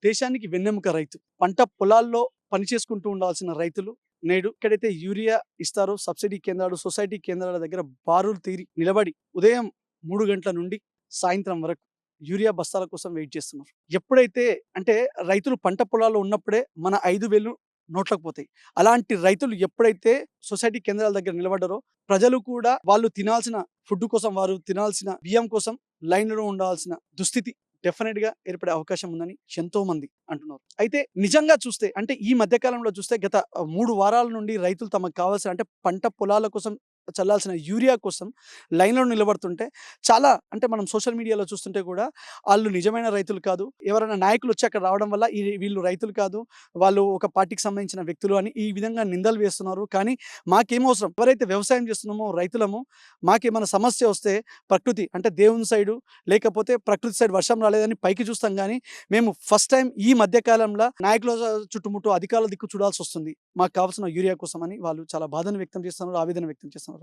దేశానికి వెన్నెముక రైతు. పంట పొలాల్లో పని చేసుకుంటూ ఉండాల్సిన రైతులు నేడు ఎక్కడైతే యూరియా ఇస్తారో సబ్సిడీ కేంద్రాలు, సొసైటీ కేంద్రాల దగ్గర బారులు తీరి నిలబడి ఉదయం 3 గంటల నుండి సాయంత్రం వరకు యూరియా బస్తాల కోసం వెయిట్ చేస్తున్నారు. ఎప్పుడైతే అంటే రైతులు పంట పొలాల్లో ఉన్నప్పుడే మన 5,000 నోట్లకు పోతాయి. అలాంటి రైతులు ఎప్పుడైతే సొసైటీ కేంద్రాల దగ్గర నిలబడ్డారో ప్రజలు కూడా వాళ్ళు తినాల్సిన ఫుడ్ కోసం, వారు తినాల్సిన బియ్యం కోసం లైన్‌లో ఉండాల్సిన దుస్థితి డెఫినిట్‌గా ఏర్పడే అవకాశం ఉందని ఎంతో మంది అంటున్నారు. అయితే నిజంగా చూస్తే అంటే ఈ మధ్య కాలంలో చూస్తే గత 3 వారాల నుండి రైతులు తమకు కావాల్సిన అంటే పంట పొలాల కోసం చల్లాల్సిన యూరియా కోసం లైన్‌లో నిలబడుతుంటే చాలా అంటే మనం సోషల్ మీడియాలో చూస్తుంటే కూడా ఆళ్ళు నిజమైన రైతులు కాదు. ఎవరైనా నాయకులొచ్చి అక్కడ రావడం వల్ల వీళ్ళు రైతులు కాదు. వాళ్ళు ఒక పార్టీకి సంబంధించిన వ్యక్తులు అని ఈ విధంగా నిందలు వేస్తున్నారు. కానీ మాకేమవసరం? ఎవరైతే వ్యవసాయం చేస్తున్నామో రైతులము మాకేమైనా సమస్య వస్తే ప్రకృతి అంటే దేవుని సైడు లేకపోతే ప్రకృతి సైడ్ వర్షం రాలేదని పైకి చూస్తాం గానీ మేము ఫస్ట్ టైం ఈ మధ్య కాలంలో నాయకుల చుట్టుముట్టు అధికారుల దిక్కు చూడాల్సొస్తుంది. మాకు కావాల్సిన యూరియా కోసమని వాళ్ళు చాలా బాధను వ్యక్తం చేస్తున్నారు. ఆవేదన వ్యక్తం చేస్తున్నారు.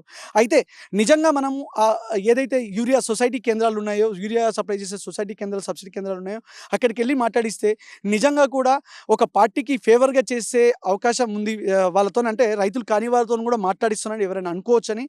అయితే నిజంగా మనము ఏదైతే యూరియా సొసైటీ కేంద్రాలు ఉన్నాయో, యూరియా సప్లై చేసే సొసైటీ కేంద్రాలు, సబ్సిడీ కేంద్రాలు ఉన్నాయో అక్కడికెళ్ళి మాట్లాడిస్తే నిజంగా కూడా ఒక పార్టీకి ఫేవర్‌గా చేసే అవకాశం ఉంది. వాళ్ళతోని అంటే రైతులు కాని వారితోని కూడా మాట్లాడిస్తున్నారని ఎవరైనా అనుకోవచ్చని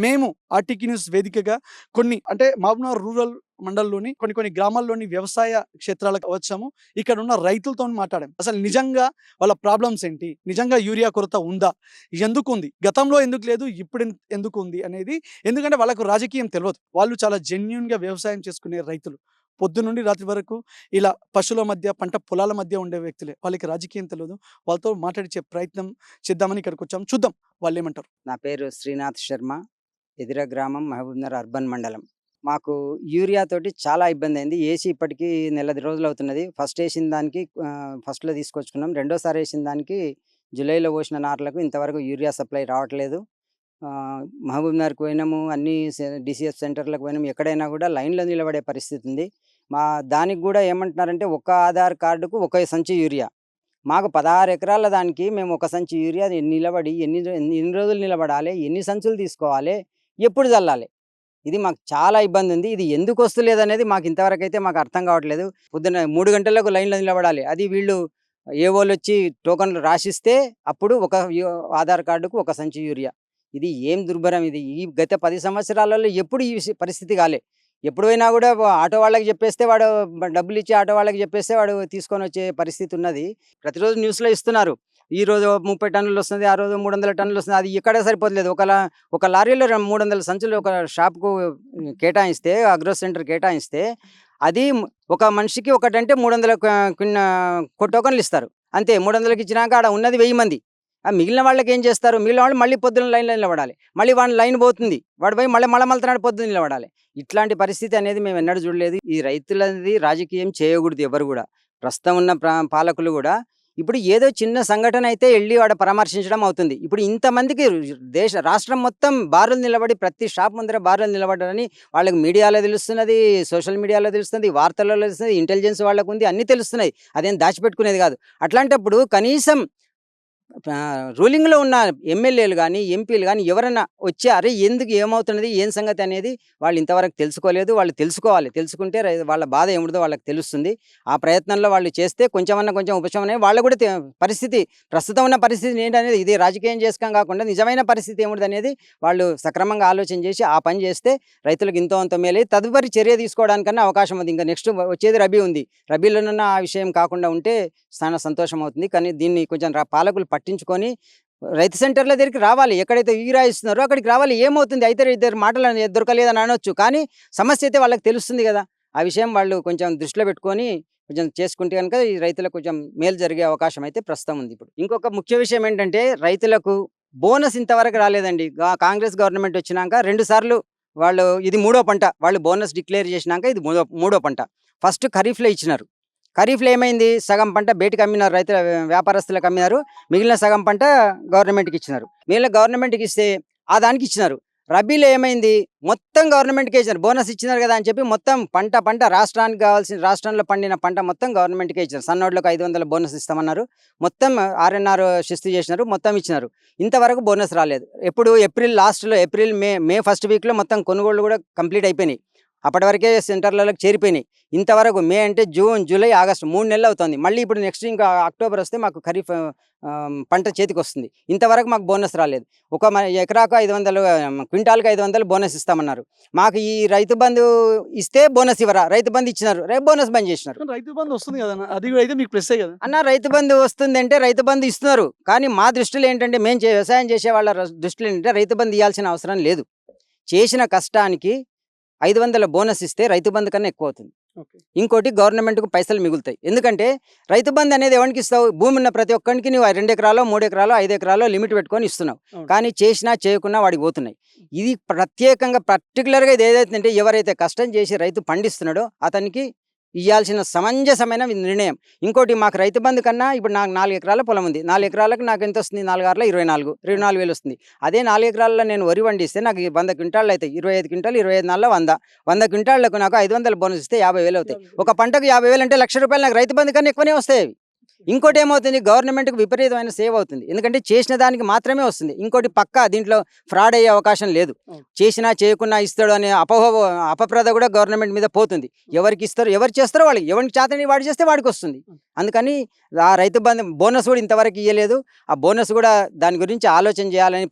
మేము ఆర్టీకీ న్యూస్ వేదికగా కొన్ని అంటే మహబూబ్‌నగర్ రూరల్ మండలంలోని కొన్ని గ్రామాల్లోని వ్యవసాయ క్షేత్రాలకు వచ్చాము. ఇక్కడున్న రైతులతోని మాట్లాడాం. అసలు నిజంగా వాళ్ళ ప్రాబ్లమ్స్ ఏంటి? నిజంగా యూరియా కొరత ఉందా? ఎందుకుంది? గతంలో ఎందుకు లేదు? ఇప్పుడు ఎందుకు ఉంది అనేది ఎందుకంటే వాళ్ళకు రాజకీయం తెలవదు. వాళ్ళు చాలా జెన్యూన్‌గా వ్యవసాయం చేసుకునే రైతులు. పొద్దునుండి రాత్రి వరకు ఇలా పశువుల మధ్య, పంట పొలాల మధ్య ఉండే వ్యక్తులే. వాళ్ళకి రాజకీయం తెలవదు. వాళ్ళతో మాట్లాడించే ప్రయత్నం చేద్దామని ఇక్కడికొచ్చాం. చూద్దాం వాళ్ళేమంటారు. నా పేరు శ్రీనాథ్ శర్మ. ఎదిర గ్రామం, మహబూబ్‌నగర్ అర్బన్ మండలం. మాకు యూరియా తోటి చాలా ఇబ్బందయింది. ఏసి ఇప్పటికి నెల రోజులవుతున్నది. ఫస్ట్ ఏసిన దానికి ఫస్ట్‌లో తీసుకొచ్చుకున్నాం. రెండోసారి ఏసిన దానికి జులైలో పోసిన నార్లకు ఇంతవరకు యూరియా సప్లై రావట్లేదు. మహబూబ్‌నగర్‌కి పోయినాము, అన్ని డీసీఎఫ్ సెంటర్‌లకు పోయినాము. ఎక్కడైనా కూడా లైన్‌లో నిలబడే పరిస్థితి ఉంది. దానికి కూడా ఏమంటున్నారంటే ఒక ఆధార్ కార్డుకు ఒక సంచి యూరియా. మాకు 16 ఎకరాల దానికి మేము ఒక సంచి యూరియా నిలబడి ఎన్ని రోజులు నిలబడాలి? ఎన్ని సంచులు తీసుకోవాలి? ఎప్పుడు చల్లాలి? ఇది మాకు చాలా ఇబ్బంది ఉంది. ఇది ఎందుకు వస్తలేదనేది మాకు ఇంతవరకైతే మాకు అర్థం కావట్లేదు. పొద్దున్న 3 గంటలకు లైన్‌లో నిలబడాలి. అది వీళ్ళు ఏవోలొచ్చి టోకన్‌లు రాసిస్తే అప్పుడు ఒక ఆధార్ కార్డుకు ఒక సంచి యూరియా. ఇది ఏం దుర్భరం ఇది. ఈ గత 10 సంవత్సరాలలో ఎప్పుడు ఈ పరిస్థితి కాలే. ఎప్పుడు పోయినా కూడా ఆటో వాళ్ళకి చెప్పేస్తే వాడు డబ్బులిచ్చి ఆటో వాళ్ళకి చెప్పేస్తే వాడు తీసుకొనొచ్చే పరిస్థితి ఉన్నది. ప్రతిరోజు న్యూస్‌లో ఇస్తున్నారు. ఈరోజు 30 టన్నులు వస్తుంది, ఆ రోజు 300 టన్నులు వస్తుంది. అది ఎక్కడ సరిపోతలేదు. ఒక లారీలో 300 సంచులు ఒక షాప్‌కు కేటాయిస్తే, అగ్రో సెంటర్ కేటాయిస్తే అది ఒక మనిషికి ఒకటంటే 300 టోకన్లు ఇస్తారు. అంతే 300కి ఇచ్చినాక ఆడ ఉన్నది 1000 మంది. మిగిలిన వాళ్ళకి ఏం చేస్తారు? మిగిలిన వాళ్ళు మళ్ళీ పొద్దున్న లైన్‌లో నిలబడాలి. మళ్ళీ వాడి లైన్ పోతుంది. వాడు పోయి మళ్ళీ పొద్దున్న నిలబడాలి. ఇట్లాంటి పరిస్థితి అనేది మేము ఎన్నడూ చూడలేదు. ఈ రైతులది రాజకీయం చేయకూడదు ఎవరు కూడా. ప్రస్తుతం ఉన్న పాలకులు కూడా ఇప్పుడు ఏదో చిన్న సంఘటన అయితే వెళ్ళి వాడు పరామర్శించడం అవుతుంది. ఇప్పుడు ఇంతమందికి రాష్ట్రం మొత్తం బారులు నిలబడి ప్రతి షాప్ ముందర బారులు నిలబడ్డారని వాళ్ళకి మీడియాలో తెలుస్తున్నది, సోషల్ మీడియాలో తెలుస్తుంది, వార్తలలో తెలుస్తుంది, ఇంటెలిజెన్స్ వాళ్ళకు ఉంది, అన్నీ తెలుస్తున్నాయి. అదేం దాచిపెట్టుకునేది కాదు. అట్లాంటప్పుడు కనీసం రూలింగ్‌లో ఉన్న ఎమ్మెల్యేలు గానీ, ఎంపీలు గానీ ఎవరన్నా వచ్చి అరే ఎందుకు ఏమవుతున్నది, ఏం సంగతి అనేది వాళ్ళు ఇంతవరకు తెలుసుకోలేదు. వాళ్ళు తెలుసుకోవాలి. తెలుసుకుంటే వాళ్ళ బాధ ఏమిటిదో వాళ్ళకి తెలుస్తుంది. ఆ ప్రయత్నంలో వాళ్ళు చేస్తే కొంచెం ఉపశమనం వాళ్ళు కూడా పరిస్థితి ప్రస్తుతం ఉన్న పరిస్థితి ఏంటనేది ఇది రాజకీయం చేసుకం కాకుండా నిజమైన పరిస్థితి ఏమిటిదనేది వాళ్ళు సక్రమంగా ఆలోచన చేసి ఆ పని చేస్తే రైతులకు ఎంతో అంత మేలే. తదుపరి చర్య తీసుకోవడానికన్నా అవకాశం ఉంది. ఇంకా నెక్స్ట్ వచ్చేది రబీ ఉంది. రబీలోనన్నా ఆ విషయం కాకుండా ఉంటే చాలా సంతోషం అవుతుంది. కానీ దీన్ని కొంచెం పాలకులు పట్టించుకొని రైతు సెంటర్ల దగ్గరికి రావాలి. ఎక్కడైతే యూరియా ఇస్తున్నారో అక్కడికి రావాలి. ఏమవుతుంది అయితే ఇద్దరు మాటలు దొరకలేదని అనొచ్చు, కానీ సమస్య అయితే వాళ్ళకి తెలుస్తుంది కదా. ఆ విషయం వాళ్ళు కొంచెం దృష్టిలో పెట్టుకొని కొంచెం చేసుకుంటే కనుక ఈ రైతులకు కొంచెం మేలు జరిగే అవకాశం అయితే ప్రస్తుతం ఉంది. ఇప్పుడు ఇంకొక ముఖ్య విషయం ఏంటంటే రైతులకు బోనస్ ఇంతవరకు రాలేదండి. కాంగ్రెస్ గవర్నమెంట్ వచ్చినాక 2 సార్లు వాళ్ళు ఇది 3వ పంట వాళ్ళు బోనస్ డిక్లేర్ చేసినాక ఇది మూడో పంట. ఫస్ట్ ఖరీఫ్లో ఇచ్చినారు. ఖరీఫ్లో ఏమైంది? సగం పంట బయటకు అమ్మినారు, రైతుల వ్యాపారస్తులకు అమ్మినారు. మిగిలిన సగం పంట గవర్నమెంట్కి ఇచ్చినారు. మిగిలిన గవర్నమెంట్కి ఇస్తే దానికి ఇచ్చినారు. రబీలో ఏమైంది? మొత్తం గవర్నమెంట్కే ఇచ్చినారు. బోనస్ ఇచ్చినారు కదా అని చెప్పి మొత్తం పంట రాష్ట్రానికి కావాల్సిన రాష్ట్రంలో పండిన పంట మొత్తం గవర్నమెంట్కే ఇచ్చినారు. సన్నోడ్లకు 500 బోనస్ ఇస్తామన్నారు. మొత్తం ఆర్ఎన్ఆర్ శిస్తు చేసినారు, మొత్తం ఇచ్చినారు. ఇంతవరకు బోనస్ రాలేదు. ఎప్పుడు ఏప్రిల్ లాస్ట్లో మే ఫస్ట్ వీక్లో మొత్తం కొనుగోళ్లు కూడా కంప్లీట్ అయిపోయినాయి. అప్పటి వరకే సెంటర్‌లలోకి చేరిపోయినాయి. ఇంతవరకు మే అంటే జూన్, జూలై, ఆగస్టు 3 నెలలు అవుతుంది. మళ్ళీ ఇప్పుడు నెక్స్ట్ ఇంకా అక్టోబర్ వస్తే మాకు ఖరీఫ్ పంట చేతికొస్తుంది. ఇంతవరకు మాకు బోనస్ రాలేదు. ఒక ఎకరాకు 500 క్వింటాల్‌కి 500 బోనస్ ఇస్తామన్నారు. మాకు ఈ రైతు బంధు ఇస్తే బోనస్ ఇవ్వరా? రైతు బంధు ఇచ్చినారు. రేపు బోనస్ బంద్ చేసినారు. కానీ రైతు బంధు వస్తుంది కదన్న, అది కూడా అయితే మీకు ప్లస్సే కదా. అన్న రైతు బంధు వస్తుందంటే రైతు బంధు ఇస్తున్నారు. కానీ మా దృష్టిలో ఏంటంటే మేము వ్యవసాయం చేసే వాళ్ళ దృష్టిలో ఏంటంటే రైతు బంధు ఇయ్యాల్సిన అవసరం లేదు. చేసిన కష్టానికి 500 బోనస్ ఇస్తే రైతు బంధు కన్నా ఎక్కువ అవుతుంది. ఓకే. ఇంకోటి గవర్నమెంట్‌కు పైసలు మిగులుతాయి. ఎందుకంటే రైతు బంధు అనేది ఎవరికి ఇస్తావు? భూమి ఉన్న ప్రతి ఒక్కనికి నువ్వు 2 ఎకరాలో, 3 ఎకరాలో, 5 ఎకరాలో లిమిట్ పెట్టుకొని ఇస్తున్నావు. అవును. కానీ చేసినా చేయకున్నా వాడికి పోతున్నాయి. ఇది ప్రత్యేకంగా పర్టిక్యులర్‌గా ఇది ఏదైతుందంటే ఎవరైతే కష్టం చేసి రైతు పండిస్తున్నాడో అతనికి ఇయ్యాల్సిన సమంజసమైన నిర్ణయం. ఇంకోటి మాకు రైతు బంధు కన్నా ఇప్పుడు నాకు 4 ఎకరాల పొలం ఉంది. 4 ఎకరాలకు నాకు ఎంత వస్తుంది? 4 ఆరుల 24, 24,000 వస్తుంది. అదే 4 ఎకరాల్లో నేను వరి పండిస్తే నాకు 100 క్వింటాళ్ళు అవుతాయి. 25 క్వింటాలు, 25 నాలుల 100. 100 క్వింటాళ్లకు నాకు 500 బోనస్ ఇస్తే 50,000 అవుతాయి. ఒక పంటకు 50,000 అంటే ₹1,00,000 నాకు రైతు బంధు కన్నా ఎక్కువనే వస్తాయి అవి. ఇంకోటి ఏమవుతుంది? గవర్నమెంట్‌కి విపరీతమైన సేవ్ అవుతుంది. ఎందుకంటే చేసిన దానికి మాత్రమే వస్తుంది. ఇంకోటి పక్కా దీంట్లో ఫ్రాడ్ అయ్యే అవకాశం లేదు. అవును. చేసినా చేయకున్నా ఇస్తాడు అనే అపప్రద కూడా గవర్నమెంట్ మీద పోతుంది. ఎవరికి ఇస్తారో ఎవరు చేస్తారో వాళ్ళకి, ఎవరికి చేతని వాడు చేస్తే వాడికి వస్తుంది. అందుకని ఆ రైతు బంధు బోనస్ కూడా ఇంతవరకు ఇయ్యలేదు. ఆ బోనస్ కూడా దాని గురించి ఆలోచన చేయాలని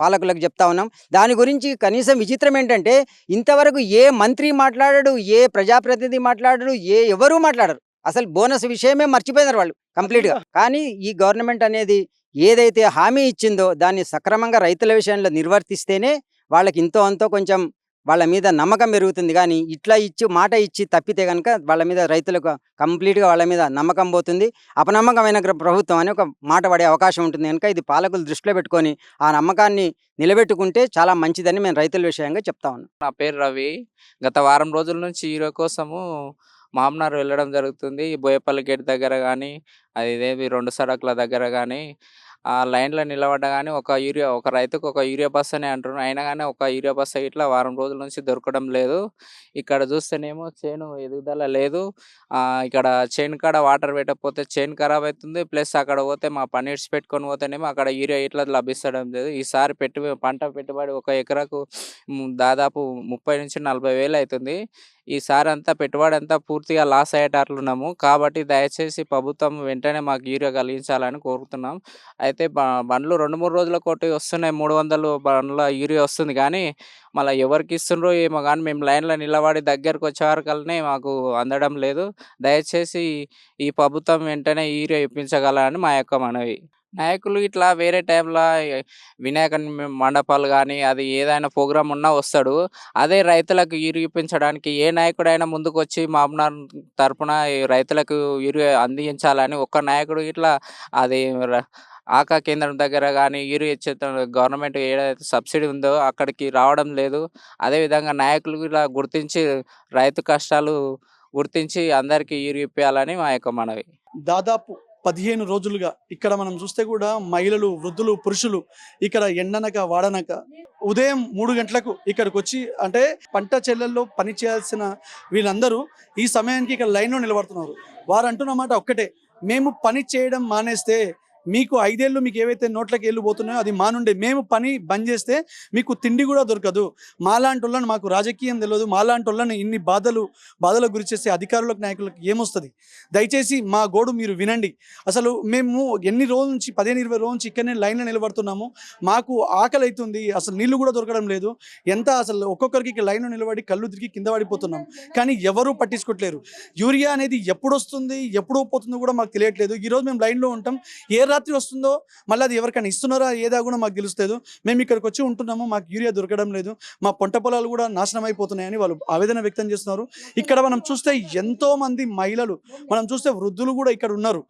పాలకులకు చెప్తా ఉన్నాం. దాని గురించి కనీసం విచిత్రం ఏంటంటే ఇంతవరకు ఏ మంత్రి మాట్లాడడు, ఏ ప్రజాప్రతినిధి మాట్లాడడు, ఎవరూ మాట్లాడరు. అసలు బోనస్ విషయమే మర్చిపోయినారు వాళ్ళు కంప్లీట్‌గా. కానీ ఈ గవర్నమెంట్ అనేది ఏదైతే హామీ ఇచ్చిందో దాన్ని సక్రమంగా రైతుల విషయంలో నిర్వర్తిస్తేనే వాళ్ళకి ఇంతో అంతో కొంచెం వాళ్ళ మీద నమ్మకం పెరుగుతుంది. కానీ ఇట్లా ఇచ్చి మాట ఇచ్చి తప్పితే గనుక వాళ్ళ మీద రైతులకు కంప్లీట్‌గా వాళ్ళ మీద నమ్మకం పోతుంది. అపనమ్మకమైన ప్రభుత్వం అని ఒక మాట పడే అవకాశం ఉంటుంది కనుక ఇది పాలకులు దృష్టిలో పెట్టుకొని ఆ నమ్మకాన్ని నిలబెట్టుకుంటే చాలా మంచిదని మేము రైతుల విషయంగా చెప్తా ఉన్నాం. నా పేరు రవి. గత వారం రోజుల నుంచి హీరో కోసము మామ్నార్ వెళ్ళడం జరుగుతుంది. బోయపల్లి గేట్ దగ్గర గానీ, అది ఇదేమి 2 సడకుల దగ్గర గానీ, లైన్‌లో నిలబడ్డా గానీ ఒక రైతుకు ఒక యూరియా బస్తనే అంటున్నారు. అయినా గానీ ఒక యూరియా బస్తా ఇట్లా వారం రోజుల నుంచి దొరకడం లేదు. ఇక్కడ చూస్తేనేమో చేను ఎదుగుదల లేదు. ఇక్కడ చేను కాడ వాటర్ పెట్టకపోతే చేను ఖరాబ్ అవుతుంది. ప్లస్ అక్కడ పోతే మా పని ఇడిచిపెట్టుకొని పోతేనేమో అక్కడ యూరియా ఇట్లా లభిస్తడం లేదు. ఈసారి పంట పెట్టుబడి ఒక ఎకరాకు దాదాపు 30,000-40,000 అవుతుంది. ఈసారి అంతా పెట్టుబడి అంతా పూర్తిగా లాస్ అయ్యేటట్లున్నాము. కాబట్టి దయచేసి ప్రభుత్వం వెంటనే మాకు యూరియా కలిగించాలని కోరుతున్నాం. అయితే బండ్లు 2, 3 రోజులకోటి వస్తున్నాయి. 300 బండ్ల యూరియా వస్తుంది కానీ మళ్ళీ ఎవరికి ఇస్తుండ్రో ఏమో కానీ మేము లైన్‌లో నిలబడి దగ్గరకు వచ్చేవరకల్నే మాకు అందడం లేదు. దయచేసి ఈ ప్రభుత్వం వెంటనే యూరియా ఇప్పించగలరని మా యొక్క మనవి. నాయకులు ఇట్లా వేరే టైంలో వినాయక మండపాలు కానీ అది ఏదైనా ప్రోగ్రామ్ ఉన్నా వస్తాడు. అదే రైతులకు యూరియా ఇప్పించడానికి ఏ నాయకుడైనా ముందుకొచ్చి మామ్నార్ తరపున ఈ రైతులకు యూరియా అందించాలని ఒక్క నాయకుడు ఇట్లా అది ఆకా కేంద్రం దగ్గర కానీ యూరియా ఇచ్చే గవర్నమెంట్ ఏదైతే సబ్సిడీ ఉందో అక్కడికి రావడం లేదు. అదేవిధంగా నాయకులు ఇలా గుర్తించి రైతు కష్టాలు గుర్తించి అందరికీ యూరియా ఇప్పియాలని మా యొక్క మనవి. దాదాపు 15 రోజులుగా ఇక్కడ మనం చూస్తే కూడా మహిళలు, వృద్ధులు, పురుషులు ఇక్కడ ఎండనక వాడనక ఉదయం 3 గంటలకు ఇక్కడికి వచ్చి అంటే పంట చేలల్లో పని చేయాల్సిన వీళ్ళందరూ ఈ సమయానికి ఇక్కడ లైన్లో నిలబడుతున్నారు. వారు అంటున్నమాట ఒక్కటే, మేము పని చేయడం మానేస్తే మీకు 5 ఏళ్ళు మీకు ఏవైతే నోట్లకి ఏళ్ళు పోతున్నాయో అది మానుండే, మేము పని బంద్ చేస్తే మీకు తిండి కూడా దొరకదు. మాలాంటి వాళ్ళని, మాకు రాజకీయం తెలియదు, మాలాంటి వాళ్ళని ఇన్ని బాధలకు గురి చేసే అధికారులకు, నాయకులకు ఏమొస్తుంది? దయచేసి మా గోడు మీరు వినండి. అసలు మేము ఎన్ని రోజుల నుంచి 15-20 రోజుల నుంచి ఇక్కడనే లైన్లో నిలబడుతున్నాము. మాకు ఆకలి అవుతుంది, అసలు నీళ్లు కూడా దొరకడం లేదు. ఎంత అసలు ఒక్కొక్కరికి ఇక్కడ లైన్లో నిలబడి కళ్ళు తిరిగి కింద పడిపోతున్నాం. కానీ ఎవరూ పట్టించుకోవట్లేరు. యూరియా అనేది ఎప్పుడు వస్తుంది, ఎప్పుడు పోతుందో కూడా మాకు తెలియట్లేదు. ఈరోజు మేము లైన్లో ఉంటాం, ఏ రాత్రి వస్తుందో మళ్ళీ అది ఎవరికైనా ఇస్తున్నారా ఏదా కూడా మాకు తెలుస్తుంది. మేము ఇక్కడికి వచ్చి ఉంటున్నాము, మాకు యూరియా దొరకడం లేదు, మా పంట పొలాలు కూడా నాశనం అయిపోతున్నాయని వాళ్ళు ఆవేదన వ్యక్తం చేస్తున్నారు. ఇక్కడ మనం చూస్తే ఎంతో మంది మహిళలు, మనం చూస్తే వృద్ధులు కూడా ఇక్కడ ఉన్నారు.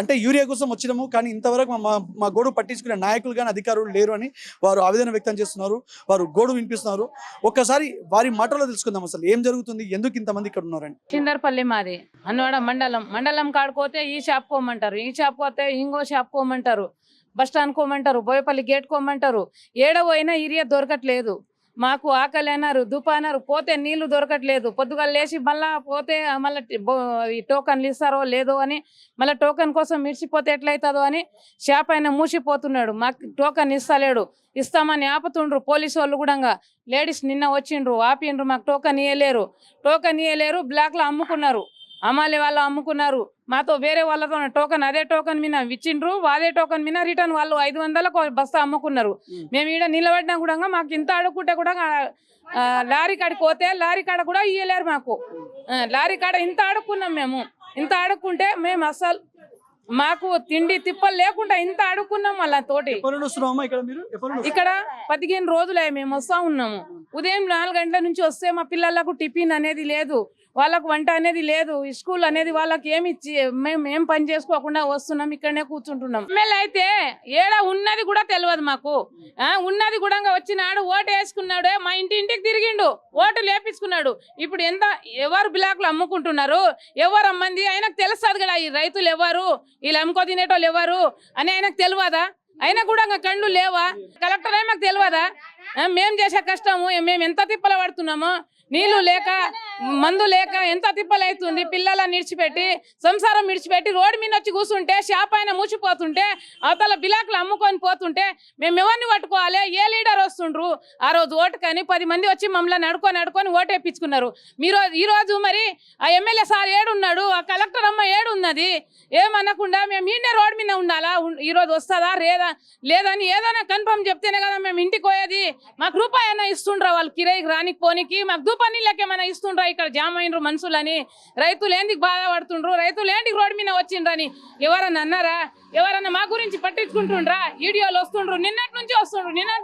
అంటే యూరియా కోసం వచ్చినాము కానీ ఇంతవరకు మా గోడు పట్టించుకునే నాయకులు కానీ అధికారులు లేరు అని వారు ఆవేదన వ్యక్తం చేస్తున్నారు. వారు గోడు వినిపిస్తున్నారు. ఒక్కసారి వారి మాటలో తెలుసుకుందాం అసలు ఏం జరుగుతుంది, ఎందుకు ఇంతమంది ఇక్కడ ఉన్నారని. చిందర్పల్లి మాది అన్నవాడ మండలం కాడుకోతే ఈ షాప్ కోమంటారు, ఈ షాప్ కోతే ఇంకో షాప్ కోమంటారు, బస్ స్టాండ్ కోమంటారు, బోయపల్లి గేట్ కోమంటారు. ఏడ పోయినా యూరియా దొరకట్లేదు. మాకు ఆకలి అన్నారు, దుప్ప అన్నారు, పోతే నీళ్లు దొరకట్లేదు. పొద్దుగా లేచి మళ్ళా పోతే మళ్ళీ ఈ టోకన్లు ఇస్తారో లేదో అని మళ్ళీ టోకన్ కోసం మిర్చిపోతే ఎట్లయితుందో అని షాప్ ఆయన మూసిపోతున్నాడు. మాకు టోకన్ ఇస్తలేడు. ఇస్తామని ఆపుతుండ్రు పోలీసు వాళ్ళు కూడా. లేడీస్ నిన్న వచ్చిండ్రు, ఆపిండ్రు, మాకు టోకన్ ఇయ్యలేరు. బ్లాక్లో అమ్ముకున్నారు, అమ్మాలి వాళ్ళు అమ్ముకున్నారు. మాతో వేరే వాళ్ళతో టోకన్ అదే టోకన్ మీద ఇచ్చిండ్రు, అదే టోకన్ మీద రిటర్న్ వాళ్ళు 500లకు బస్తా అమ్ముకున్నారు. మేము ఈడ నిలబడినా కూడా మాకు ఇంత అడుక్కుంటే కూడా లారీ కాడికి పోతే లారీ కాడ కూడా ఇయ్యలేరు మాకు. లారీ కాడ ఇంత అడుక్కున్నాం మేము. ఇంత అడుక్కుంటే మేము అసలు మాకు తిండి తిప్పలు లేకుండా ఇంత అడుక్కున్నాం. వాళ్ళ తోటి ఇక్కడ 15 రోజులే మేము వస్తా ఉన్నాము. ఉదయం 4 గంటల నుంచి వస్తే మా పిల్లలకు టిఫిన్ అనేది లేదు, వాళ్ళకు వంట అనేది లేదు, స్కూల్ అనేది వాళ్ళకి ఏమి ఇచ్చి మేము ఏం పని చేసుకోకుండా వస్తున్నాం, ఇక్కడనే కూర్చుంటున్నాం. ఎమ్మెల్యే అయితే ఏడ ఉన్నది కూడా తెలియదు మాకు. ఉన్నది కూడా వచ్చినాడు, ఓటు వేసుకున్నాడు, మా ఇంటికి తిరిగిండు, ఓటు లేపించుకున్నాడు. ఇప్పుడు ఎవరు బ్లాక్లు అమ్ముకుంటున్నారు, ఎవరు అమ్మంది ఆయనకు తెలుస్తుంది కదా. ఈ రైతులు ఎవరు, వీళ్ళు అమ్ముకో తినేటోళ్ళు ఎవరు అని ఆయనకు తెలియదా? అయినా కూడా కళ్ళు లేవా? కలెక్టర్ మాకు తెలియదా? మేము చేసే కష్టము, మేము ఎంత తిప్పల పడుతున్నామో, నీళ్లు లేక మందు లేక ఎంత తిప్పలవుతుంది. పిల్లలను విడిచిపెట్టి సంసారం విడిచిపెట్టి రోడ్డు మీద వచ్చి కూర్చుంటే షాప్ ఆయన మూసిపోతుంటే అవతల బిలాకులు అమ్ముకొని పోతుంటే మేము ఎవరిని పట్టుకోవాలి? ఏ లీడర్ వస్తుండ్రు? ఆ రోజు ఓటుకని 10 మంది వచ్చి మమ్మల్ని నడుకొని ఓటేపించుకున్నారు. ఈ రోజు మరి ఆ ఎమ్మెల్యే సార్ ఏడున్నాడు, ఆ కలెక్టర్ అమ్మ ఏడున్నది? ఏమనకుండా మేము ఈయనే రోడ్డు మీద ఉండాలా? ఈరోజు వస్తుందా లేదని ఏదైనా కన్ఫర్మ్ చెప్తేనే కదా మేము ఇంటికి పోయేది. మాకు రూపాయి అయినా ఇస్తుండ్రా వాళ్ళు కిరాయికి రానికి పోనీకి? మాకు పన్నీళ్ళకి ఏమైనా ఇస్తుండ్రా? ఇక్కడ జామ్ అయినరు మనుషులని. రైతులు ఏందికి బాధపడుతుండ్రు, రైతులు ఏంటికి రోడ్డు మీద వచ్చిండ్రని ఎవరన్నా అన్నారా? ఎవరన్నా మా గురించి పట్టించుకుంటుండ్రా? వీడియోలు వస్తుండ్రు, నిన్నటి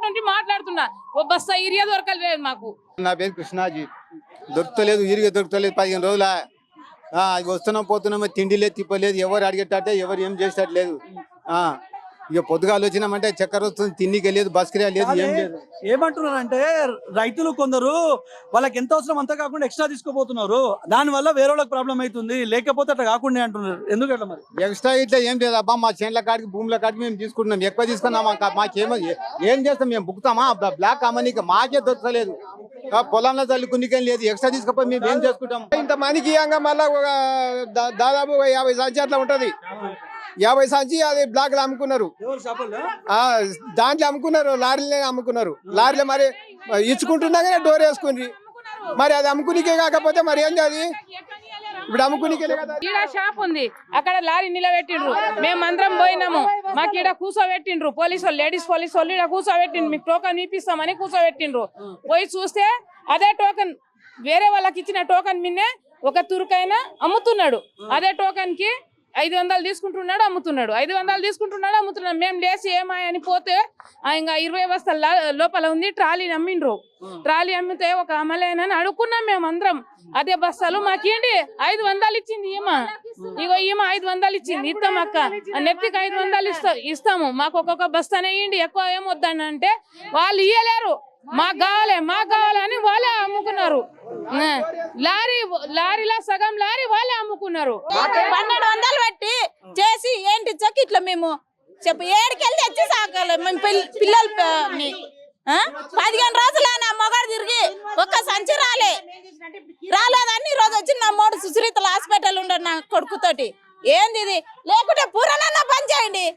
నుంచి మాట్లాడుతున్నా. ఓ బస్తా ఏరియా దొరకలేదు మాకు. నా పేరు కృష్ణాజీ. దొరకలేదు, ఇరిగా దొరకలేదు. 15 రోజుల వస్తున్నాం పోతున్నాం, తిండి లేదు తిప్పలేదు, ఎవరు అడిగేటట్టే ఎవరు ఏం చేసేటట్లేదు. ఇక పొద్దుగాలు వచ్చినామంటే చక్కెర వస్తుంది, తిండికి లేదు, బస్ కిరాయి లేదు, ఏం లేదు. ఏమంటున్నారంటే రైతులు కొందరు వాళ్ళకి ఎంత అవసరం అంతా కాకుండా ఎక్స్ట్రా తీసుకోపోతున్నారు, దానివల్ల వేరే వాళ్ళకి ప్రాబ్లం అవుతుంది, లేకపోతే అట్లా కాకుండా అంటున్నారు. ఎందుకు అట్లా మరి? ఎక్స్ట్రా ఇట్లా ఏం లేదు అబ్బా. మా చేనుల కాడికి భూముల కాడికి మేము తీసుకుంటున్నాం, ఎక్కువ తీసుకున్నాం. మాకేమో ఏం చేస్తాం? మేము బుక్తామా? బ్లాక్ అమ్మనీకి మాకే దొరకలేదు. పొలంలో చల్లుకునికేం లేదు, ఎక్స్ట్రా తీసుకపోయి మేము ఏం చేసుకుంటాం? ఇంత మందికి మళ్ళీ దాదాపు 50 సంచి అట్లా ఉంటది. 50 సంచి అది బ్లాక్ లో అమ్ముకున్నారు, దాంట్లో అమ్ముకున్నారు, లారీలే అమ్ముకున్నారు. లారీలో మరి ఇచ్చుకుంటున్నాగానే డోర్ వేసుకుని మరి అది అమ్ముకునికే కాకపోతే మరి ఏం అది ఇప్పుడు అమ్ముకునికే కదా. ఈడ షాప్ ఉంది, అక్కడ లారీ నిలబెట్టిండ్రు, మేము అందరం పోయినాము. మాకు ఈడ కూర్చోబెట్టిండ్రు పోలీసు వాళ్ళు, లేడీస్ పోలీసు వాళ్ళు ఈడ కూర్చోబెట్టిండ్రు. మీకు టోకన్ ఇప్పిస్తామని కూర్చోబెట్టిండ్రు. పోయి చూస్తే అదే టోకన్ వేరే వాళ్ళకి ఇచ్చిన టోకన్ మిన్నే ఒక తురుకైనా అమ్ముతున్నాడు. అదే టోకన్ కి 500 తీసుకుంటున్నాడు, అమ్ముతున్నాడు. మేము లేచి ఏమాయని పోతే ఇంకా 20 బస్తాల లోపల ఉంది. ట్రాలీ అమ్మిండ్రు. ట్రాలీ అమ్మితే ఒక అమలేనని అడుక్కున్నాం మేము అందరం. అదే బస్తాలు మాకేంటి 500 ఇచ్చింది ఈమె. ఇగో ఈమె 500 ఇచ్చింది, ఇస్తాం అక్క, నెత్తికి 500 ఇస్తాము, మాకు ఒక్కొక్క బస్తానే ఇయ్యండి, ఎక్కువ ఏమొద్దని అంటే వాళ్ళు ఇయ్యలేరు. మాకు కావాలి అని వాళ్ళే అమ్ముకున్నారు. లారీలో సగం లారీ వాళ్ళే అమ్ముకున్నారు. 1200 పెట్టి చేసి ఏంటి చక్క ఇట్లా మేము చెప్పు ఏడికెళ్ళి తెచ్చి సాకాలి మేము పిల్లల్ని. 15 రోజులు నా మొగాడు తిరిగి ఒక్క సంచి రాలేదని ఈ రోజు వచ్చి నా మోడు సుశ్రీతల హాస్పిటల్ ఉండడు నా కొడుకుతోటి. ఏంది ఇది? లేకుంటే పూరనన్నా బంద్ చేయండి,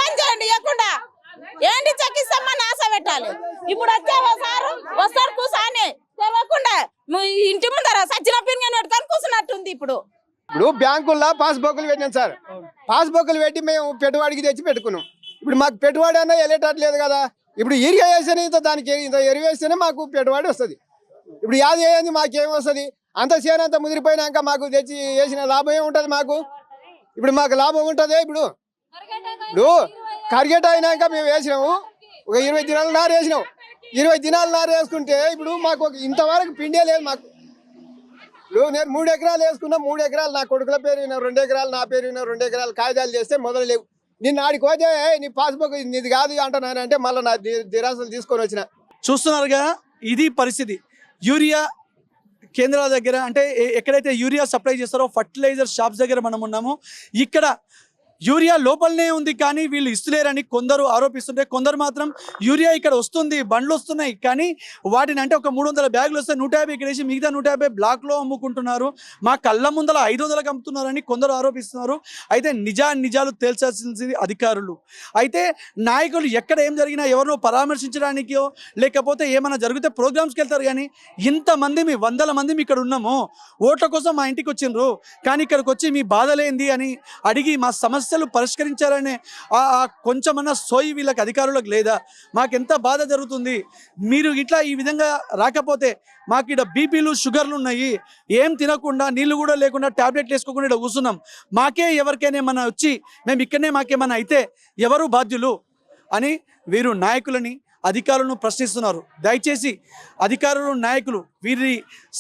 బంద్ చేయండి. లేకుండా ఏంటి చక్కిస్తామని ఆశ పెట్టాలి. ఇప్పుడు వస్తారు కూసాని తెలియకుండా ఇంటి ముందర సచ్చిన పింగని పెట్టుకొని కూర్చున్నట్టుంది. ఇప్పుడు బ్యాంకుల్లో పాస్బుక్లు పెట్టినాం సార్. పాస్బుక్లు పెట్టి మేము పెట్టుబడికి తెచ్చి పెట్టుకున్నాం. ఇప్పుడు మాకు పెట్టుబడి అన్నా వెళ్ళేటట్లేదు కదా. ఇప్పుడు ఈరిగా వేస్తేనే దానికి ఇంత ఎరువు వేస్తేనే మాకు పెట్టుబడి వస్తుంది. ఇప్పుడు యాది వేయండి మాకేం వస్తుంది? అంత చేను అంత ముదిరిపోయినాక మాకు తెచ్చి వేసిన లాభం ఏముంటుంది మాకు? ఇప్పుడు మాకు లాభం ఉంటుంది. ఇప్పుడు కరిగేట అయినాక మేము వేసినాము, ఒక 20 దినాల నారు వేసినాం. 20 దినాల నారు వేసుకుంటే ఇప్పుడు మాకు ఇంతవరకు పిండే లేదు మాకు. ఇప్పుడు నేను 3 ఎకరాలు వేసుకున్నా, 3 ఎకరాలు నా కొడుకుల పేరు విన్నా, 2 ఎకరాలు నా పేరు విన్నా, 2 ఎకరాలు కాగితాలు చేస్తే మొదలు లేవు. నిన్న ఆడికి పోతే నీ పాస్బుక్ ఇది కాదు అంటున్నానంటే మళ్ళీ నా దిరాసలు తీసుకొని వచ్చిన. చూస్తున్నారుగా, ఇది పరిస్థితి. యూరియా కేంద్రాల దగ్గర, అంటే ఎక్కడైతే యూరియా సప్లై చేస్తారో ఫర్టిలైజర్ షాప్స్ దగ్గర మనం ఉన్నాము. ఇక్కడ యూరియా లోపలనే ఉంది కానీ వీళ్ళు ఇస్తలేరని కొందరు ఆరోపిస్తుంటే, కొందరు మాత్రం యూరియా ఇక్కడ వస్తుంది, బండ్లు వస్తున్నాయి కానీ వాటిని అంటే ఒక 300 బ్యాగులు వస్తే 150 ఇక్కడ వేసి మిగతా 150 బ్లాక్లో అమ్ముకుంటున్నారు, మా కళ్ళ ముందల 500లకు అమ్ముతున్నారని కొందరు ఆరోపిస్తున్నారు. అయితే నిజాలు తేల్చాల్సింది అధికారులు. అయితే నాయకులు ఎక్కడ ఏం జరిగినా ఎవరినో పరామర్శించడానికో లేకపోతే ఏమైనా జరిగితే ప్రోగ్రామ్స్కి వెళ్తారు కానీ ఇంతమంది మీ 100 మంది ఇక్కడ ఉన్నాము, ఓట్ల కోసం మా ఇంటికి వచ్చిండ్రు కానీ ఇక్కడికి వచ్చి మీ బాధలేంది అని అడిగి మా సమస్యలు పరిష్కరించాలనే కొంచెమన్నా సోయి వీళ్ళకి అధికారులకు లేదా? మాకెంత బాధ జరుగుతుంది, మీరు ఇట్లా ఈ విధంగా రాకపోతే మాకు ఇక్కడ బీపీలు షుగర్లు ఉన్నాయి, ఏం తినకుండా నీళ్ళు కూడా లేకుండా ట్యాబ్లెట్లు వేసుకోకుండా ఇక్కడ కూర్చున్నాం, మాకే ఎవరికైనా ఏమన్నా వచ్చి మేము ఇక్కడనే మాకేమన్నా అయితే ఎవరు బాధ్యులు అని వీరు నాయకులని అధికారులను ప్రశ్నిస్తున్నారు. దయచేసి అధికారులు నాయకులు వీరి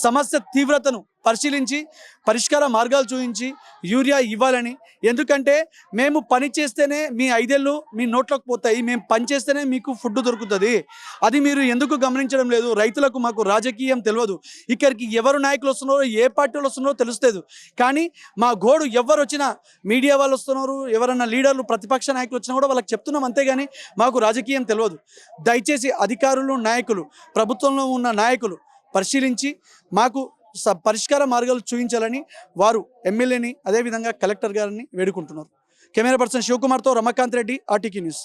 సమస్య తీవ్రతను పరిశీలించి పరిష్కార మార్గాలు చూపించి యూరియా ఇవ్వాలని. ఎందుకంటే మేము పని చేస్తేనే మీ 5 ఏళ్ళు మీ నోట్లోకి పోతాయి, మేము పని చేస్తేనే మీకు ఫుడ్ దొరుకుతుంది, అది మీరు ఎందుకు గమనించడం లేదు? రైతులకు మాకు రాజకీయం తెలియదు, ఇక్కడికి ఎవరు నాయకులు వస్తున్నారో ఏ పార్టీలు వస్తున్నారో తెలుస్తుంది కానీ మా గోడు ఎవరు వచ్చినా మీడియా వాళ్ళు వస్తున్నారు, ఎవరన్నా లీడర్లు ప్రతిపక్ష నాయకులు వచ్చినా కూడా వాళ్ళకి చెప్తున్నాం అంతేగాని మాకు రాజకీయం తెలియదు. దయచేసి అధికారులు నాయకులు ప్రభుత్వంలో ఉన్న నాయకులు పరిశీలించి మాకు పరిష్కార మార్గాలు చూపించాలని వారు ఎమ్మెల్యేని అదేవిధంగా కలెక్టర్ గారిని వేడుకుంటున్నారు. కెమెరా పర్సన్ శివకుమార్తో రమాకాంత్ రెడ్డి, ఆర్టీకి న్యూస్.